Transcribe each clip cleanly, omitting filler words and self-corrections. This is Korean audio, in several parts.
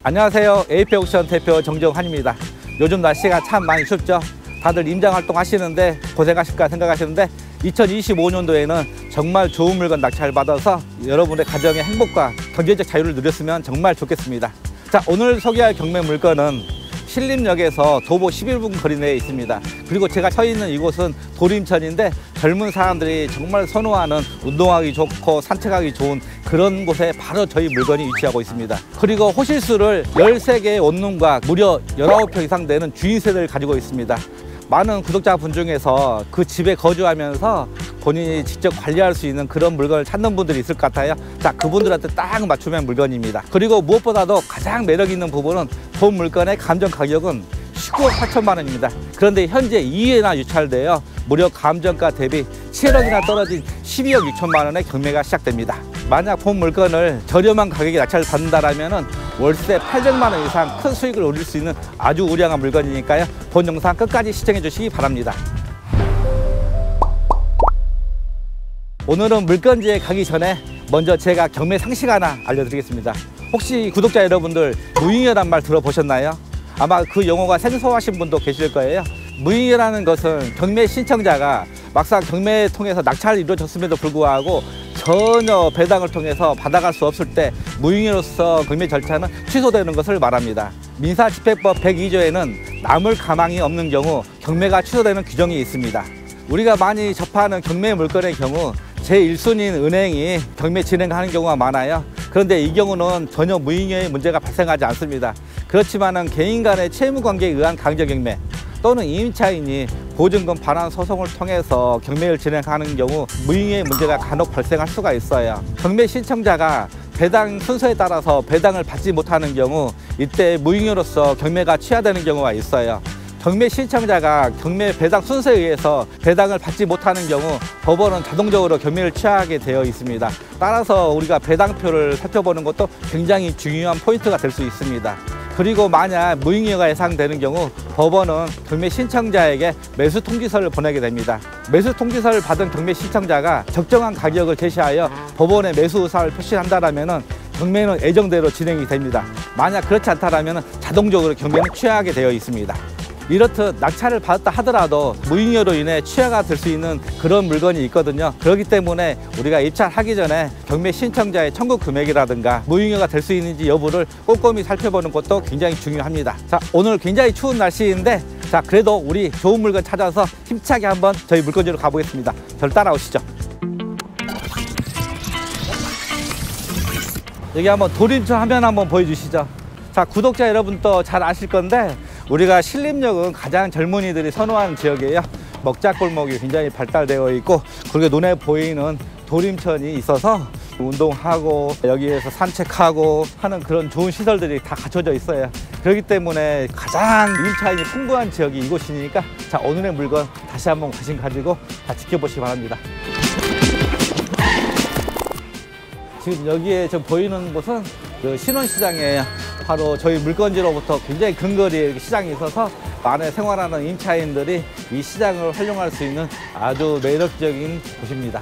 안녕하세요. 에이페옥션 대표 정정환입니다. 요즘 날씨가 참 많이 춥죠. 다들 임장활동 하시는데 고생하실까 생각하시는데 2025년도에는 정말 좋은 물건 낙찰 받아서 여러분의 가정의 행복과 경제적 자유를 누렸으면 정말 좋겠습니다. 자, 오늘 소개할 경매 물건은 신림역에서 도보 11분 거리 내에 있습니다. 그리고 제가 서 있는 이곳은 도림천인데 젊은 사람들이 정말 선호하는 운동하기 좋고 산책하기 좋은 그런 곳에 바로 저희 물건이 위치하고 있습니다. 그리고 호실수를 13개의 원룸과 무려 19평 이상 되는 주인 세대를 가지고 있습니다. 많은 구독자분 중에서 그 집에 거주하면서 본인이 직접 관리할 수 있는 그런 물건을 찾는 분들이 있을 것 같아요. 자, 그분들한테 딱 맞춤한 물건입니다. 그리고 무엇보다도 가장 매력 있는 부분은 본 물건의 감정 가격은 19억 8천만 원입니다. 그런데 현재 2회나 유찰되어 무려 감정가 대비 7억이나 떨어진 12억 6천만 원의 경매가 시작됩니다. 만약 본 물건을 저렴한 가격에 낙찰 받는다면 월세 800만 원 이상 큰 수익을 올릴 수 있는 아주 우량한 물건이니까요. 본 영상 끝까지 시청해 주시기 바랍니다. 오늘은 물건지에 가기 전에 먼저 제가 경매 상식 하나 알려드리겠습니다. 혹시 구독자 여러분들 무잉여란 말 들어보셨나요? 아마 그 용어가 생소하신 분도 계실 거예요. 무잉여라는 것은 경매 신청자가 막상 경매를 통해서 낙찰이 이루어졌음에도 불구하고 전혀 배당을 통해서 받아갈 수 없을 때 무잉여로서 경매 절차는 취소되는 것을 말합니다. 민사집행법 102조에는 남을 가망이 없는 경우 경매가 취소되는 규정이 있습니다. 우리가 많이 접하는 경매 물건의 경우 제1순위인 은행이 경매 진행하는 경우가 많아요. 그런데 이 경우는 전혀 무잉여의 문제가 발생하지 않습니다. 그렇지만은 개인 간의 채무관계에 의한 강제경매 또는 임차인이 보증금 반환 소송을 통해서 경매를 진행하는 경우 무잉여의 문제가 간혹 발생할 수가 있어요. 경매 신청자가 배당 순서에 따라서 배당을 받지 못하는 경우 이때 무잉여로서 경매가 취하되는 경우가 있어요. 경매 신청자가 경매 배당 순서에 의해서 배당을 받지 못하는 경우 법원은 자동적으로 경매를 취하게 되어 있습니다. 따라서 우리가 배당표를 살펴보는 것도 굉장히 중요한 포인트가 될 수 있습니다. 그리고 만약 무잉여가 예상되는 경우 법원은 경매 신청자에게 매수 통지서를 보내게 됩니다. 매수 통지서를 받은 경매 신청자가 적정한 가격을 제시하여 법원에 매수 의사를 표시한다면 경매는 예정대로 진행이 됩니다. 만약 그렇지 않다면 자동적으로 경매는 취하게 되어 있습니다. 이렇듯 낙찰을 받았다 하더라도 무잉여로 인해 취하가 될 수 있는 그런 물건이 있거든요. 그렇기 때문에 우리가 입찰하기 전에 경매 신청자의 청구 금액이라든가 무잉여가 될 수 있는지 여부를 꼼꼼히 살펴보는 것도 굉장히 중요합니다. 자, 오늘 굉장히 추운 날씨인데 자, 그래도 우리 좋은 물건 찾아서 힘차게 한번 저희 물건지로 가보겠습니다. 저를 따라오시죠. 여기 한번 도림천 화면 한번 보여주시죠. 자, 구독자 여러분도 잘 아실 건데 우리가 신림역은 가장 젊은이들이 선호하는 지역이에요. 먹자골목이 굉장히 발달되어 있고 그리고 눈에 보이는 도림천이 있어서 운동하고 여기에서 산책하고 하는 그런 좋은 시설들이 다 갖춰져 있어요. 그렇기 때문에 가장 임차인이 풍부한 지역이 이곳이니까 자, 오늘의 물건 다시 한번 관심 가지고 다 지켜보시기 바랍니다. 지금 여기에 좀 보이는 곳은 그 신원시장이에요. 바로 저희 물건지로부터 굉장히 근거리에 시장이 있어서 많은 생활하는 임차인들이 이 시장을 활용할 수 있는 아주 매력적인 곳입니다.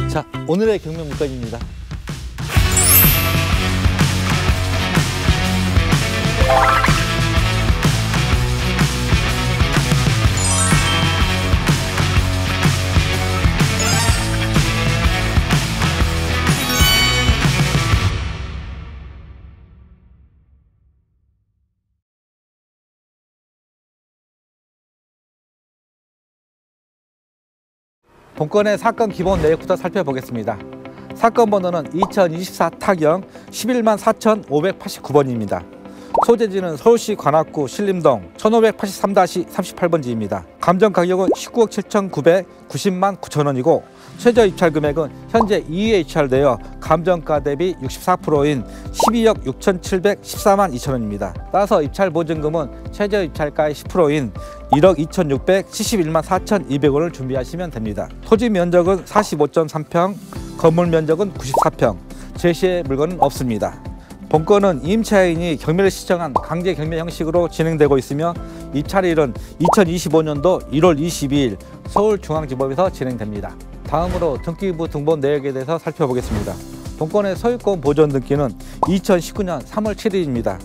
자, 오늘의 경매 물건입니다. 본건의 사건 기본 내역부터 살펴보겠습니다. 사건 번호는 2024 타경 114,589번입니다. 소재지는 서울시 관악구 신림동 1583-38번지입니다. 감정 가격은 19억 7,990만 9천 원이고 최저 입찰 금액은 현재 2회 입찰되어 감정가 대비 64%인 12억 6,714만 2천 원입니다. 따라서 입찰 보증금은 최저 입찰가의 10%인 1억 2,671만 4,200원을 준비하시면 됩니다. 토지 면적은 45.3평, 건물 면적은 94평, 제시의 물건은 없습니다. 본건은 임차인이 경매를 신청한 강제 경매 형식으로 진행되고 있으며 입찰일은 2025년도 1월 22일 서울중앙지법에서 진행됩니다. 다음으로 등기부 등본 내역에 대해서 살펴보겠습니다. 본건의 소유권 보존 등기는 2019년 3월 7일입니다.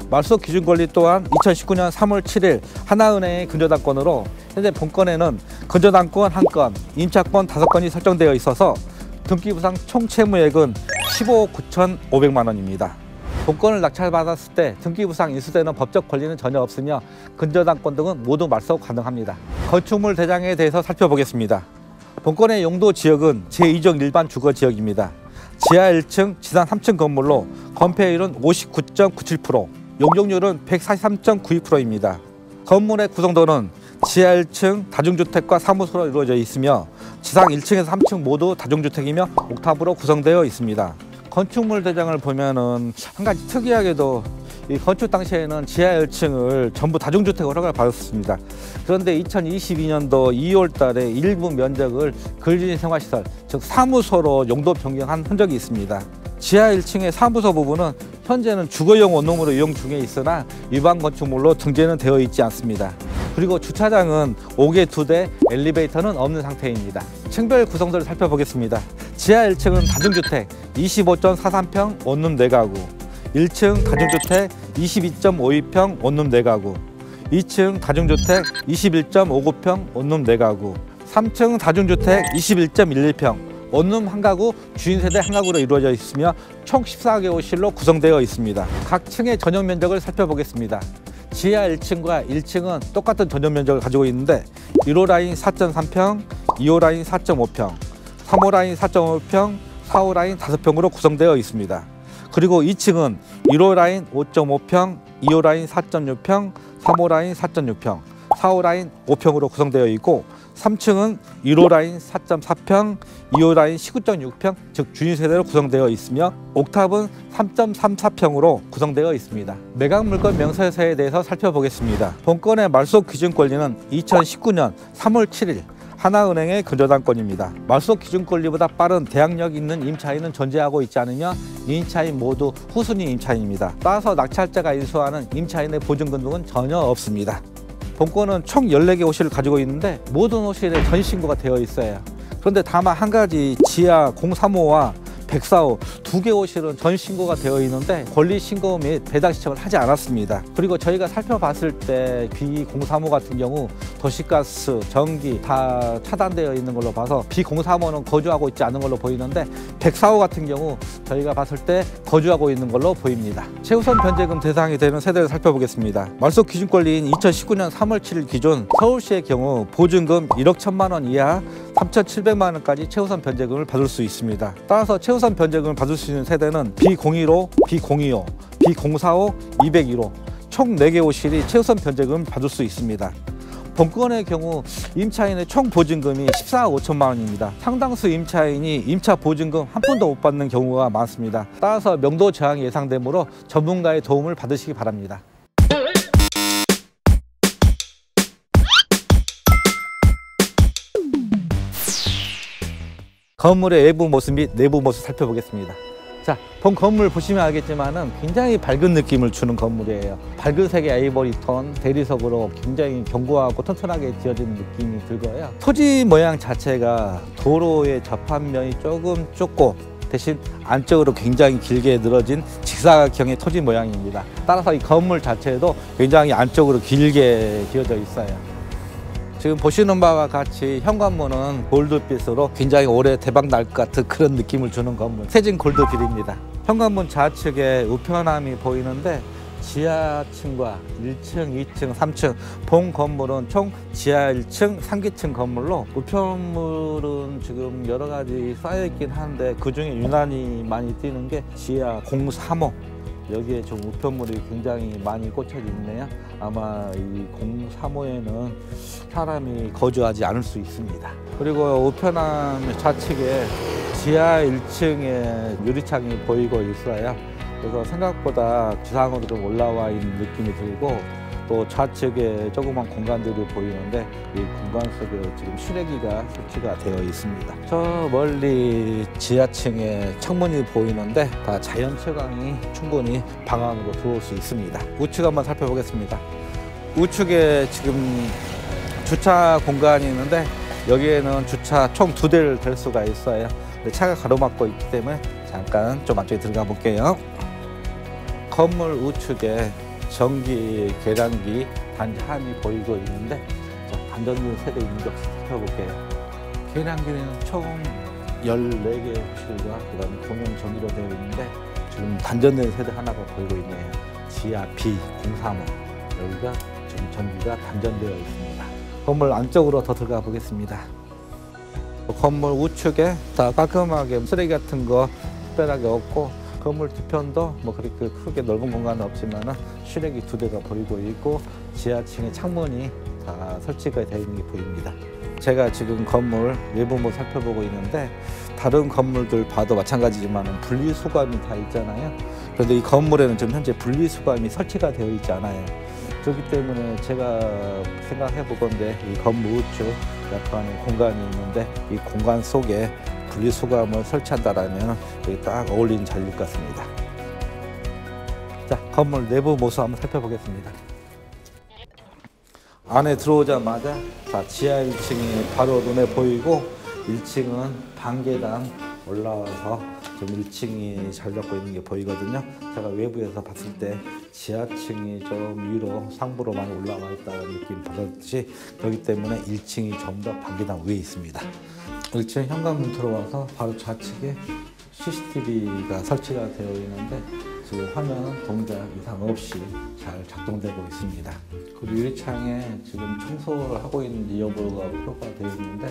말소 기준 권리 또한 2019년 3월 7일 하나은행의 근저당권으로 현재 본건에는 근저당권 1건, 임차권 5건이 설정되어 있어서 등기부상 총 채무액은 15억 9,500만 원입니다. 본건을 낙찰받았을 때 등기부상 인수되는 법적 권리는 전혀 없으며 근저당권 등은 모두 말소 가능합니다. 건축물 대장에 대해서 살펴보겠습니다. 본건의 용도 지역은 제2종 일반 주거지역입니다. 지하 1층, 지상 3층 건물로 건폐율은 59.97%, 용적률은 143.92%입니다. 건물의 구성도는 지하 1층 다중주택과 사무소로 이루어져 있으며 지상 1층에서 3층 모두 다중주택이며 옥탑으로 구성되어 있습니다. 건축물 대장을 보면은 한 가지 특이하게도 이 건축 당시에는 지하 1층을 전부 다중주택 허가를 받았습니다. 그런데 2022년도 2월 달에 일부 면적을 근린이 생활시설, 즉 사무소로 용도 변경한 흔적이 있습니다. 지하 1층의 사무소 부분은 현재는 주거용 원룸으로 이용 중에 있으나 일반 건축물로 등재는 되어 있지 않습니다. 그리고 주차장은 5개 2대, 엘리베이터는 없는 상태입니다. 층별 구성도를 살펴보겠습니다. 지하 1층은 다중주택 25.43평 원룸 4가구, 1층 다중주택 22.52평 원룸 4가구, 2층 다중주택 21.59평 원룸 4가구, 3층 다중주택 21.11평 원룸 1가구, 주인 세대 1가구로 이루어져 있으며 총 14개호실로 구성되어 있습니다. 각 층의 전용 면적을 살펴보겠습니다. 지하 1층과 1층은 똑같은 전용 면적을 가지고 있는데 1호 라인 4.3평, 2호 라인 4.5평, 3호 라인 4.5평, 4호 라인 5평으로 구성되어 있습니다. 그리고 2층은 1호 라인 5.5평, 2호 라인 4.6평, 3호 라인 4.6평, 4호 라인 5평으로 구성되어 있고 3층은 1호 라인 4.4평, 2호 라인 19.6평, 즉 주인 세대로 구성되어 있으며 옥탑은 3.34평으로 구성되어 있습니다. 매각 물건 명세서에 대해서 살펴보겠습니다. 본건의 말소 기준 권리는 2019년 3월 7일 하나은행의 근저당권입니다. 말소 기준 권리보다 빠른 대항력 있는 임차인은 존재하고 있지 않으며 임차인 모두 후순위 임차인입니다. 따라서 낙찰자가 인수하는 임차인의 보증금 등은 전혀 없습니다. 본건은 총 14개 호실을 가지고 있는데 모든 호실에 전신고가 되어 있어요. 그런데 다만 한 가지 지하 035와 104호 2개 호실은 전신고가 되어 있는데 권리신고 및 배당 신청을 하지 않았습니다. 그리고 저희가 살펴봤을 때 B035 같은 경우 도시가스, 전기 다 차단되어 있는 걸로 봐서 B035는 거주하고 있지 않은 걸로 보이는데 104호 같은 경우 저희가 봤을 때 거주하고 있는 걸로 보입니다. 최우선 변제금 대상이 되는 세대를 살펴보겠습니다. 말소 기준권리인 2019년 3월 7일 기준 서울시의 경우 보증금 1억 1천만 원 이하 3,700만 원까지 최우선 변제금을 받을 수 있습니다. 따라서 최우선 변제금을 받을 수 있는 세대는 B015, B025, B045, 201호 총 4개 호실이 최우선 변제금을 받을 수 있습니다. 본건의 경우 임차인의 총 보증금이 14억 5천만 원입니다. 상당수 임차인이 임차 보증금 한 푼도 못 받는 경우가 많습니다. 따라서 명도 저항이 예상되므로 전문가의 도움을 받으시기 바랍니다. 건물의 외부 모습 및 내부 모습 살펴보겠습니다. 자, 본 건물 보시면 알겠지만은 굉장히 밝은 느낌을 주는 건물이에요. 밝은 색의 아이보리 톤 대리석으로 굉장히 견고하고 튼튼하게 지어진 느낌이 들고요. 토지 모양 자체가 도로의 접합면이 조금 좁고 대신 안쪽으로 굉장히 길게 늘어진 직사각형의 토지 모양입니다. 따라서 이 건물 자체도 굉장히 안쪽으로 길게 지어져 있어요. 지금 보시는 바와 같이 현관문은 골드빛으로 굉장히 올해 대박 날 것 같은 그런 느낌을 주는 건물, 새진 골드빛입니다. 현관문 좌측에 우편함이 보이는데 지하층과 1층, 2층, 3층 본 건물은 총 지하 1층, 3기층 건물로 우편물은 지금 여러 가지 쌓여있긴 한데 그중에 유난히 많이 띄는 게 지하 035 여기에 좀 우편물이 굉장히 많이 꽂혀 있네요. 아마 이 035에는 사람이 거주하지 않을 수 있습니다. 그리고 우편함 좌측에 지하 1층에 유리창이 보이고 있어요. 그래서 생각보다 지상으로 좀 올라와 있는 느낌이 들고 또 좌측에 조그만 공간들이 보이는데 이 공간 속에 지금 실외기가 설치가 되어 있습니다. 저 멀리 지하층에 창문이 보이는데 다 자연 채광이 충분히 방 안으로 들어올 수 있습니다. 우측 한번 살펴보겠습니다. 우측에 지금 주차 공간이 있는데 여기에는 주차 총 2대를 댈 수가 있어요. 근데 차가 가로막고 있기 때문에 잠깐 좀 안쪽에 들어가 볼게요. 건물 우측에 전기 계량기 단지 보이고 있는데 단전기 세대 있는 것 살펴볼게요. 계량기는 총 14개의 호실과 그다음에 공용 전기로 되어 있는데 지금 단전된 세대 하나가 보이고 있네요. 지하 B035 여기가 지금 전기가 단전되어 있습니다. 건물 안쪽으로 더 들어가 보겠습니다. 건물 우측에 다 깔끔하게 쓰레기 같은 거 특별하게 없고 건물 뒤편도 뭐 그렇게 크게 넓은 공간은 없지만 실외기 2대가 보이고 있고 지하층에 창문이 다 설치가 되어 있는 게 보입니다. 제가 지금 건물 내부모 살펴보고 있는데 다른 건물들 봐도 마찬가지지만 분리수거함이 다 있잖아요. 그런데 이 건물에는 지금 현재 분리수거함이 설치가 되어 있지 않아요. 그렇기 때문에 제가 생각해 보건데 이 건물 우측 약간의 공간이 있는데 이 공간 속에 분리수거함을 설치한다라면 여기 딱 어울리는 자리일 것 같습니다. 자, 건물 내부 모습 한번 살펴보겠습니다. 안에 들어오자마자 지하 1층이 바로 눈에 보이고 1층은 반계단 올라와서 지금 1층이 잘 잡고 있는 게 보이거든요. 제가 외부에서 봤을 때 지하층이 좀 위로 상부로 많이 올라와 있다는 느낌 받았듯이 그렇기 때문에 1층이 전부 다 반계단 위에 있습니다. 1층 현관문 들어와서 바로 좌측에 CCTV가 설치가 되어 있는데 지금 화면 동작 이상 없이 잘 작동되고 있습니다. 그리고 1창에 지금 청소를 하고 있는지 여부가 표가 되어 있는데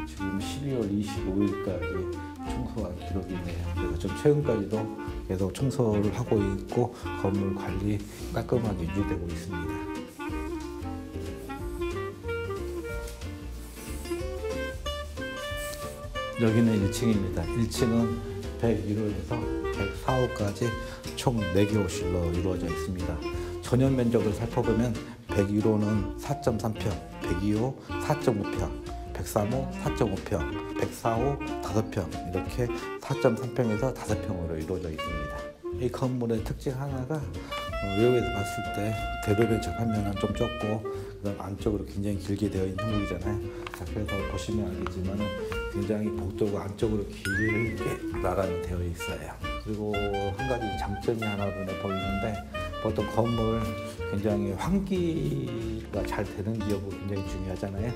지금 12월 25일까지 청소가 기록이 있네요. 그래서 좀 최근까지도 계속 청소를 하고 있고 건물 관리 깔끔하게 유지되고 있습니다. 여기는 1층입니다. 1층은 101호에서 104호까지 총 4개 호실로 이루어져 있습니다. 전용 면적을 살펴보면 101호는 4.3평, 102호 4.5평, 103호 4.5평, 104호 5평 이렇게 4.3평에서 5평으로 이루어져 있습니다. 이 건물의 특징 하나가 외부에서 봤을 때 대로변 접하면 좀 좁고 그다음 안쪽으로 굉장히 길게 되어 있는 형국이잖아요. 그래서 보시면 알겠지만 굉장히 복도가 안쪽으로 길게 나란히 되어 있어요. 그리고 한 가지 장점이 하나 눈에 보이는데 보통 건물 굉장히 환기가 잘 되는지 여부 굉장히 중요하잖아요.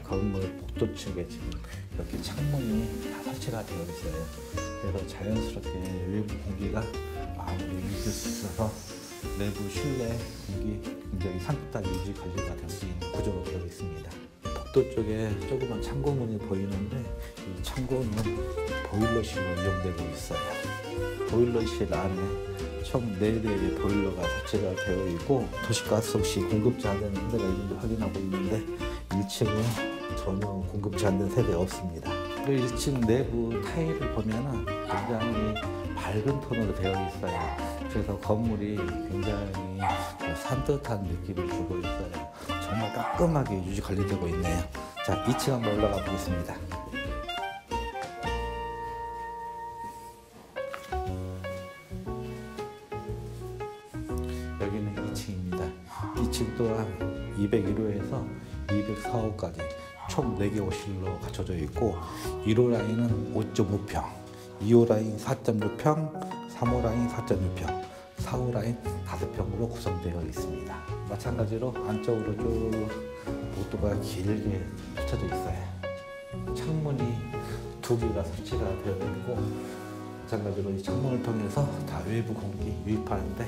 건물 복도 측에 지금 이렇게 창문이 다 설치가 되어 있어요. 그래서 자연스럽게 외부 공기가 마무리 유지할 수 있어서 내부 실내 공기 굉장히 산뜻하게 유지 관리가 될 수 있는 구조로 되어 있습니다. 복도 쪽에 조그만 창고문이 보이는데 이 창고는 보일러실로 이용되고 있어요. 보일러실 안에 총 4대의 보일러가 설치가 되어 있고 도시가스 혹시 공급지 안 되는 세대가 있는지 확인하고 있는데 1층은 전혀 공급지 안 된 세대 없습니다. 그리고 1층 내부 타일을 보면 굉장히 밝은 톤으로 되어 있어요. 그래서 건물이 굉장히 산뜻한 느낌을 주고 있어요. 정말 깔끔하게 유지 관리되고 있네요. 자, 2층 한번 올라가 보겠습니다. 여기는 2층입니다. 2층 또한 201호에서 204호까지 총 4개 호실로 갖춰져 있고 1호 라인은 5.5평, 2호 라인 4.6평, 3호 라인 4.6평, 4호 라인 5평으로 구성되어 있습니다. 마찬가지로 안쪽으로 쭉 복도가 길게 펼쳐져 있어요. 창문이 2개가 설치가 되어 있고 마찬가지로 이 창문을 통해서 다 외부 공기 유입하는데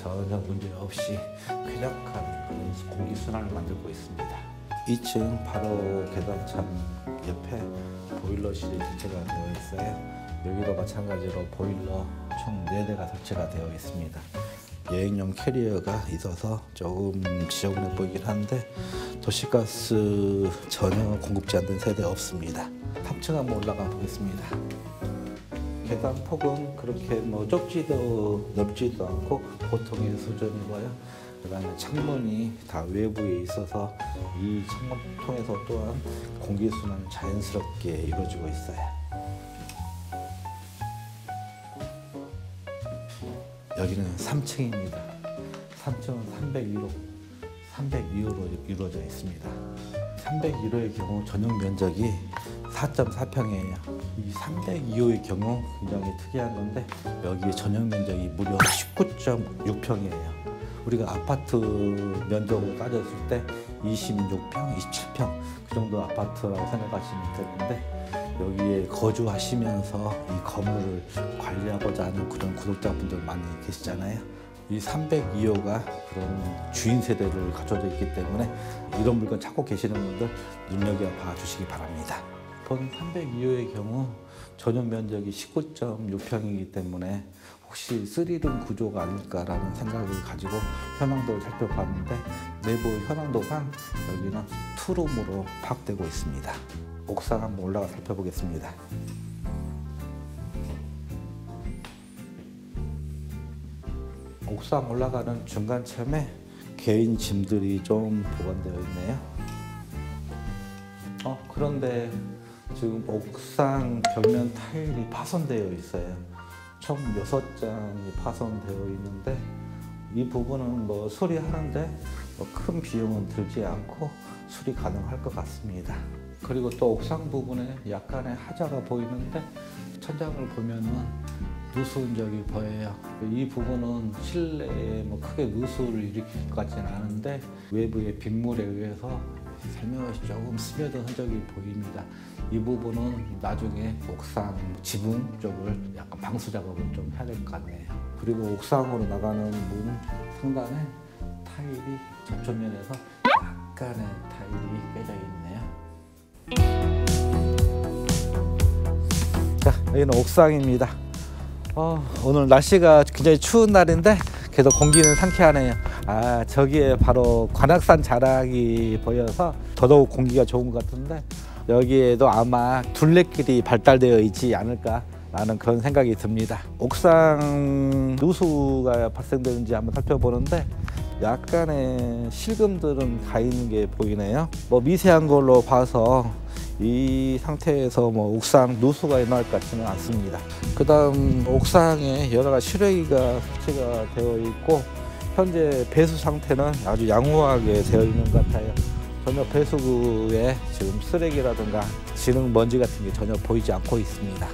전혀 문제 없이 쾌적한 공기 순환을 만들고 있습니다. 2층 바로 계단창 옆에 보일러실이 설치가 되어 있어요. 여기도 마찬가지로 보일러 총 4대가 설치가 되어 있습니다. 여행용 캐리어가 있어서 조금 지저분해 보이긴 한데 도시가스 전혀 공급지 않는 세대 없습니다. 3층 한번 올라가 보겠습니다. 계단 폭은 그렇게 좁지도 넓지도 않고 보통의 수준이고요. 그다음에 창문이 다 외부에 있어서 이 창문 통해서 또한 공기순환 자연스럽게 이루어지고 있어요. 여기는 3층입니다. 3층은 302호, 302호로 이루어져 있습니다. 301호의 경우 전용 면적이 4.4평이에요. 이 302호의 경우 굉장히 특이한 건데 여기 전용 면적이 무려 19.6평이에요. 우리가 아파트 면적으로 따졌을 때 26평, 27평 그 정도 아파트라고 생각하시면 되는데 여기에 거주하시면서 이 건물을 관리하고자 하는 그런 구독자분들 많이 계시잖아요. 이 302호가 그런 주인 세대를 갖춰져 있기 때문에 이런 물건 찾고 계시는 분들 눈여겨봐 주시기 바랍니다. 본 302호의 경우 전용 면적이 19.6평이기 때문에 혹시 3룸 구조가 아닐까라는 생각을 가지고 현황도를 살펴봤는데 내부 현황도가 여기는 2룸으로 파악되고 있습니다. 옥상 한번 올라가 살펴보겠습니다. 옥상 올라가는 중간쯤에 개인 짐들이 좀 보관되어 있네요. 그런데 지금 옥상 벽면 타일이 파손되어 있어요. 총 6장이 파손되어 있는데 이 부분은 뭐 수리하는데 큰 비용은 들지 않고 수리 가능할 것 같습니다. 그리고 또 옥상 부분에 약간의 하자가 보이는데 천장을 보면은 누수 흔적이 보여요. 이 부분은 실내에 뭐 크게 누수를 일으킬 것 같지는 않은데 외부의 빗물에 의해서 살며시 조금 스며든 흔적이 보입니다. 이 부분은 나중에 옥상 지붕 쪽을 약간 방수 작업을 좀 해야 될 것 같네요. 그리고 옥상으로 나가는 문 상단에 타일이 접촉면에서 약간의 타일이 깨져 있네요. 자, 여기는 옥상입니다. 오늘 날씨가 굉장히 추운 날인데 그래도 공기는 상쾌하네요. 저기에 바로 관악산 자락이 보여서 더더욱 공기가 좋은 것 같은데 여기에도 아마 둘레길이 발달되어 있지 않을까 라는 그런 생각이 듭니다. 옥상 누수가 발생되는지 한번 살펴보는데 약간의 실금들은 가 있는 게 보이네요. 뭐 미세한 걸로 봐서 이 상태에서 뭐 옥상 누수가 일어날 것 같지는 않습니다. 그 다음 옥상에 여러 가지 실외기가 설치가 되어 있고 현재 배수 상태는 아주 양호하게 되어 있는 것 같아요. 전혀 배수구에 지금 쓰레기라든가 진흙 먼지 같은 게 전혀 보이지 않고 있습니다.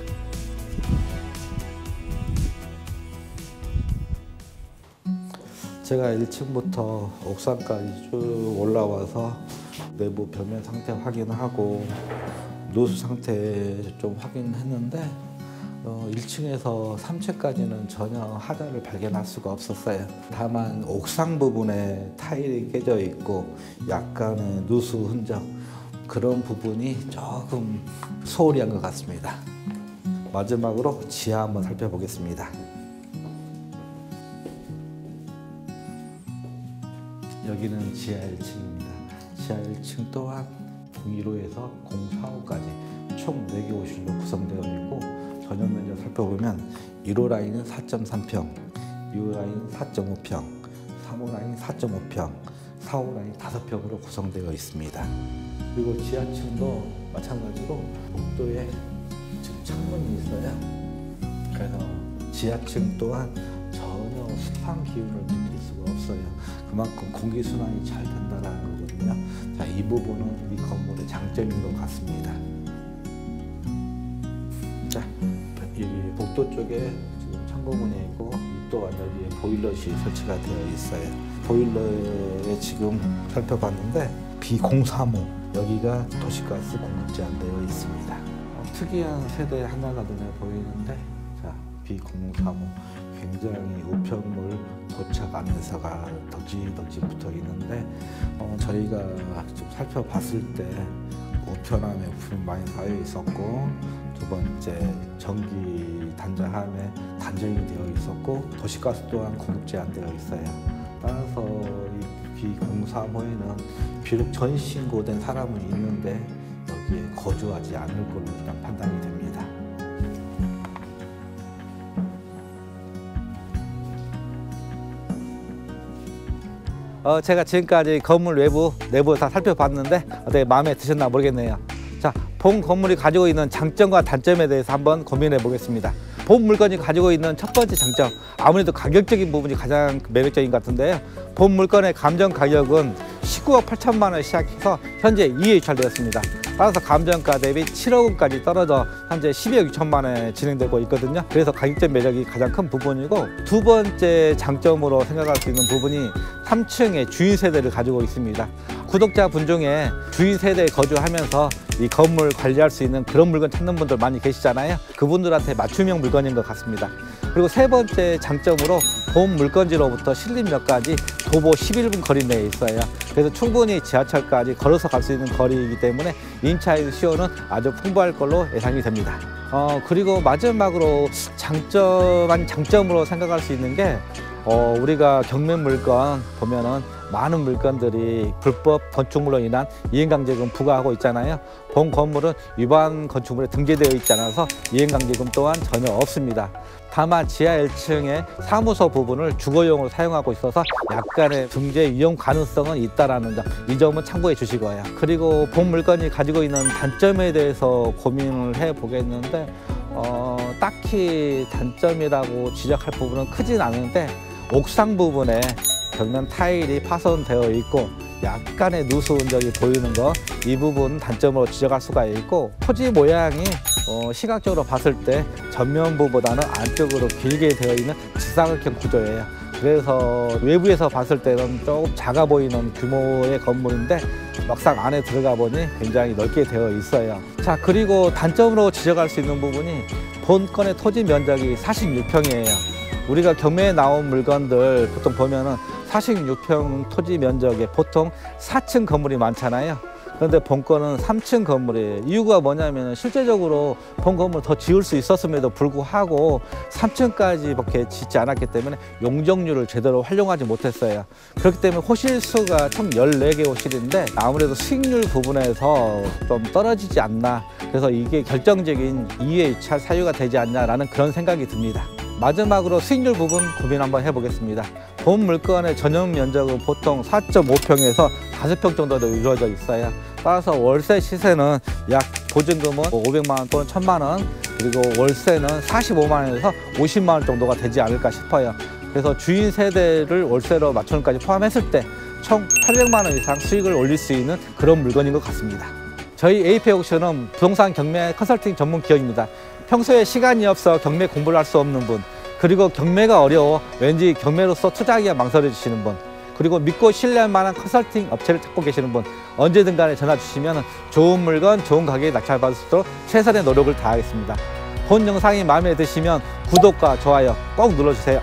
제가 1층부터 옥상까지 쭉 올라와서 내부 벽면 상태 확인하고 누수 상태 좀 확인했는데 1층에서 3층까지는 전혀 하자를 발견할 수가 없었어요. 다만 옥상 부분에 타일이 깨져 있고 약간의 누수 흔적 그런 부분이 조금 소홀히 한 것 같습니다. 마지막으로 지하 한번 살펴보겠습니다. 여기는 지하 1층입니다. 지하 1층 또한 01호에서 045까지 총 4개 호실로 구성되어 있고 전용 면적 살펴보면 1호 라인은 4.3평, 2호 라인 4.5평, 3호 라인 4.5평, 4호 라인 5평으로 구성되어 있습니다. 그리고 지하층도 마찬가지로 복도에 지금 창문이 있어요. 그래서 지하층 또한 전혀 습한 기운을 느낄 수가 없어요. 그만큼 공기순환이 잘 된다는 거거든요. 자, 이 부분은 이 건물의 장점인 것 같습니다. 자, 여기 복도 쪽에 지금 창고문이 있고 이 또한 여기에 보일러실이 설치가 되어 있어요. 보일러에 지금 살펴봤는데 B035 여기가 도시가스 공급제 안 되어 있습니다. 특이한 세대 하나가 눈에 보이는데 자, B035 굉장히 우편물 도착 안내서가 덕지덕지 붙어 있는데 저희가 좀 살펴봤을 때 우편함에 부품이 많이 쌓여 있었고 두 번째 전기 단자함에 단절이 되어 있었고 도시가스 또한 공급제 안 되어 있어요. 따라서 이 B035에는 비록 전신고된 사람은 있는데 여기에 거주하지 않을 걸로 일단 판단이 됩니다. 제가 지금까지 건물 내부 다 살펴봤는데 어떻게 마음에 드셨나 모르겠네요. 자, 본 건물이 가지고 있는 장점과 단점에 대해서 한번 고민해 보겠습니다. 본 물건이 가지고 있는 첫 번째 장점, 아무래도 가격적인 부분이 가장 매력적인 것 같은데요. 본 물건의 감정 가격은 19억 8천만 원 시작해서 현재 2회 유찰되었습니다. 따라서 감정가 대비 7억 원까지 떨어져 현재 12억 6천만 원에 진행되고 있거든요. 그래서 가격적 매력이 가장 큰 부분이고, 두 번째 장점으로 생각할 수 있는 부분이 3층의 주인 세대를 가지고 있습니다. 구독자분 중에 주인 세대에 거주하면서 이 건물 관리할 수 있는 그런 물건 찾는 분들 많이 계시잖아요. 그분들한테 맞춤형 물건인 것 같습니다. 그리고 세 번째 장점으로 본 물건지로부터 신림역까지 도보 11분 거리 내에 있어요. 그래서 충분히 지하철까지 걸어서 갈 수 있는 거리이기 때문에 임차인 수요는 아주 풍부할 걸로 예상이 됩니다. 그리고 마지막으로 장점으로 생각할 수 있는 게, 우리가 경매 물건 보면은 많은 물건들이 불법 건축물로 인한 이행강제금 부과하고 있잖아요. 본 건물은 위반 건축물에 등재되어 있지 않아서 이행강제금 또한 전혀 없습니다. 다만 지하 1층의 사무소 부분을 주거용으로 사용하고 있어서 약간의 등재 위험 가능성은 있다는 점, 이 점은 참고해 주시고요. 그리고 본 물건이 가지고 있는 단점에 대해서 고민을 해 보겠는데, 딱히 단점이라고 지적할 부분은 크진 않은데, 옥상 부분에 벽면 타일이 파손되어 있고 약간의 누수 흔적이 보이는 거, 이 부분 단점으로 지적할 수가 있고, 토지 모양이 시각적으로 봤을 때 전면부보다는 안쪽으로 길게 되어 있는 직사각형 구조예요. 그래서 외부에서 봤을 때는 조금 작아 보이는 규모의 건물인데 막상 안에 들어가 보니 굉장히 넓게 되어 있어요. 자, 그리고 단점으로 지적할 수 있는 부분이 본 건의 토지 면적이 46평이에요. 우리가 경매에 나온 물건들 보통 보면은 46평 토지 면적에 보통 4층 건물이 많잖아요. 그런데 본건은 3층 건물이에요. 이유가 뭐냐면 실제적으로 본 건물 더 지을 수 있었음에도 불구하고 3층까지밖에 짓지 않았기 때문에 용적률을 제대로 활용하지 못했어요. 그렇기 때문에 호실수가 총 14개 호실인데 아무래도 수익률 부분에서 좀 떨어지지 않나, 그래서 이게 결정적인 2회 유찰 사유가 되지 않냐라는 그런 생각이 듭니다. 마지막으로 수익률 부분 고민 한번 해보겠습니다. 본 물건의 전용 면적은 보통 4.5평에서 5평 정도로 이루어져 있어요. 따라서 월세 시세는 약 보증금은 500만 원 또는 1000만 원, 그리고 월세는 45만 원에서 50만 원 정도가 되지 않을까 싶어요. 그래서 주인 세대를 월세로 맞추는까지 포함했을 때 총 800만 원 이상 수익을 올릴 수 있는 그런 물건인 것 같습니다. 저희 에이페이 옥션은 부동산 경매 컨설팅 전문 기업입니다. 평소에 시간이 없어 경매 공부를 할 수 없는 분, 그리고 경매가 어려워 왠지 경매로서 투자하기가 망설여지시는 분, 그리고 믿고 신뢰할 만한 컨설팅 업체를 찾고 계시는 분, 언제든 간에 전화 주시면 좋은 물건, 좋은 가격에 낙찰받을 수 있도록 최선의 노력을 다하겠습니다. 본 영상이 마음에 드시면 구독과 좋아요 꼭 눌러주세요.